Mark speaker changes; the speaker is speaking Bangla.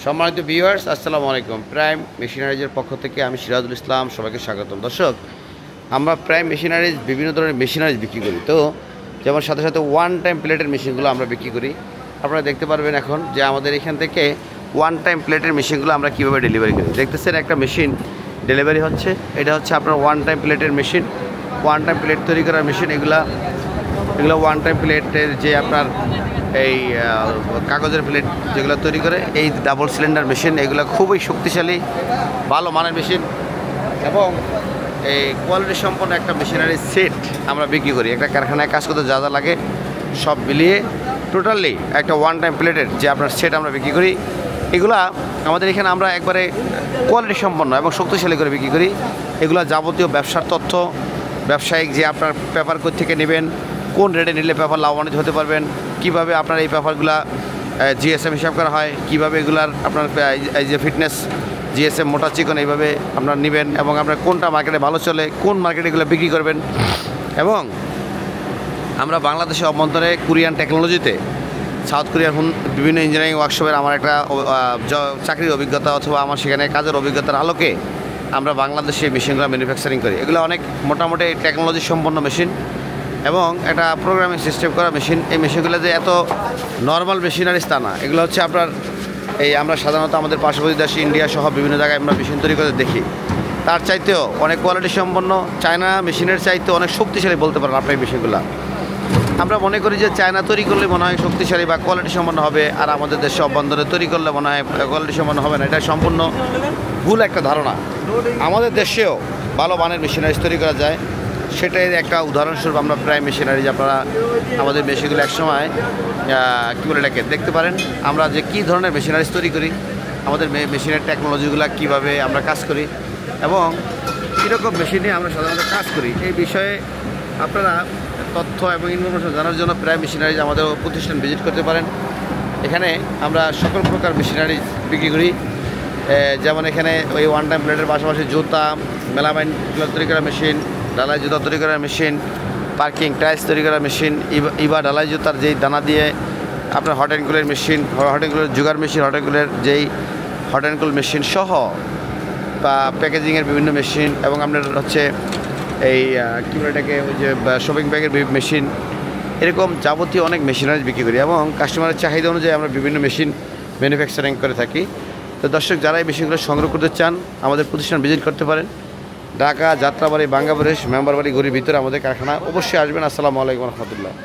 Speaker 1: সম্মানিত ভিউয়ার্স, আসসালামু আলাইকুম। প্রাইম মেশিনারিজের পক্ষ থেকে আমি সিরাজুল ইসলাম, সবাইকে স্বাগতম। দর্শক, আমরা প্রাইম মেশিনারিজ বিভিন্ন ধরনের মেশিনারিজ বিক্রি করি। তো যেমন সাথে সাথে ওয়ান টাইম প্লেটের মেশিনগুলো আমরা বিক্রি করি। আপনারা দেখতে পারবেন এখন যে আমাদের এখান থেকে ওয়ান টাইম প্লেটের মেশিনগুলো আমরা কীভাবে ডেলিভারি করি। দেখতেছেন একটা মেশিন ডেলিভারি হচ্ছে। এটা হচ্ছে আপনার ওয়ান টাইম প্লেটের মেশিন, ওয়ান টাইম প্লেট তৈরি করার মেশিন। এগুলো ওয়ান টাইম প্লেটের যে আপনার এই কাগজের প্লেট যেগুলো তৈরি করে, এই ডাবল সিলিন্ডার মেশিন, এগুলো খুবই শক্তিশালী ভালো মানের মেশিন এবং এই কোয়ালিটি সম্পন্ন একটা মেশিনারি সেট আমরা বিক্রি করি। একটা কারখানায় কাজ করতে যা যা লাগে সব মিলিয়ে টোটালি একটা ওয়ান টাইম প্লেটের যে আপনার সেট আমরা বিক্রি করি। এগুলা আমাদের এখানে আমরা একবারে কোয়ালিটি সম্পন্ন এবং শক্তিশালী করে বিক্রি করি। এগুলো যাবতীয় ব্যবসার তথ্য, ব্যবসায়িক যে আপনার পেপার কোথা থেকে নেবেন, কোন রেটে নিলে পেপার লাভবান্বিত হতে পারবেন, কিভাবে আপনার এই পেপারগুলা জিএসএম হিসাব করা হয়, কিভাবে এগুলার আপনার এই যে ফিটনেস জিএসএম মোটা চিকন এইভাবে আপনার নেবেন এবং আপনার কোনটা মার্কেটে ভালো চলে, কোন মার্কেটে এগুলো বিক্রি করবেন। এবং আমরা বাংলাদেশের অভ্যন্তরে কোরিয়ান টেকনোলজিতে সাউথ কোরিয়ার বিভিন্ন ইঞ্জিনিয়ারিং ওয়ার্কশপের আমার একটা চাকরির অভিজ্ঞতা অথবা আমার সেখানে কাজের অভিজ্ঞতার আলোকে আমরা বাংলাদেশে মেশিনগুলো ম্যানুফ্যাকচারিং করি। এগুলো অনেক মোটামুটি টেকনোলজি সম্পন্ন মেশিন এবং একটা প্রোগ্রামিং সিস্টেম করা মেশিন। এই মেশিনগুলো যে এত নর্মাল মেশিনারিজ তা না। এগুলো হচ্ছে আপনার এই আমরা সাধারণত আমাদের পার্শ্ববর্তী দেশ ইন্ডিয়া সহ বিভিন্ন জায়গায় আমরা মেশিন তৈরি করে দেখি, তার চাইতেও অনেক কোয়ালিটি সম্পন্ন, চায়না মেশিনের চাইতেও অনেক শক্তিশালী বলতে পারেন আপনার এই মেশিনগুলো। আমরা মনে করি যে চায়না তৈরি করলে মনে হয় শক্তিশালী বা কোয়ালিটি সম্পন্ন হবে, আর আমাদের দেশে অভ্যন্তরে তৈরি করলে মনে হয় কোয়ালিটি সম্পন্ন হবে না। এটা সম্পূর্ণ ভুল একটা ধারণা। আমাদের দেশেও ভালো মানের মেশিনারিজ তৈরি করা যায়, সেটাই একটা উদাহরণস্বরূপ আমরা প্রাইম মেশিনারিজ। আপনারা আমাদের মেশিনগুলো একসময় কী বলে এটাকে দেখতে পারেন, আমরা যে কী ধরনের মেশিনারিজ তৈরি করি, আমাদের মেশিনের টেকনোলজিগুলো কীভাবে আমরা কাজ করি এবং কীরকম মেশিনে আমরা সাধারণত কাজ করি, এই বিষয়ে আপনারা তথ্য এবং ইনফরমেশন জানার জন্য প্রাইম মেশিনারিজ আমাদের প্রতিষ্ঠান ভিজিট করতে পারেন। এখানে আমরা সকল প্রকার মেশিনারিজ বিক্রি করি। যেমন এখানে ওই ওয়ান টাইম প্লেটের পাশাপাশি জুতা, মেলামাইন তৈরি করা মেশিন, ডালাই জুতা তৈরি করার মেশিন, পার্কিং টাইলস তৈরি করার মেশিন, ইবা ডালাই জুতার যেই দানা দিয়ে আপনার হট অ্যান্ড কুলের মেশিন, হট অ্যান্ড কুলের জুগার মেশিন, হট অ্যান্ড কুলের যেই হট অ্যান্ড কুল মেশিন সহ বা প্যাকেজিংয়ের বিভিন্ন মেশিন এবং আপনার হচ্ছে এই কী বলে এটাকে ওই যে শপিং ব্যাগের মেশিন, এরকম যাবতীয় অনেক মেশিনারিজ বিক্রি করি এবং কাস্টমারের চাহিদা অনুযায়ী আমরা বিভিন্ন মেশিন ম্যানুফ্যাকচারিং করে থাকি। তো দর্শক, যারা এই মেশিনগুলো সংগ্রহ করতে চান আমাদের প্রতিষ্ঠান ভিজিট করতে পারেন। ঢাকা, যাত্রাবাড়ি, বাঙ্গাবাড়ি, মেম্বারবাড়ি, গড়ির ভিতরে আমাদের কারখানা অবশ্যই আসবেন। আসসালামু আলাইকুম রহমতুল্লাহ।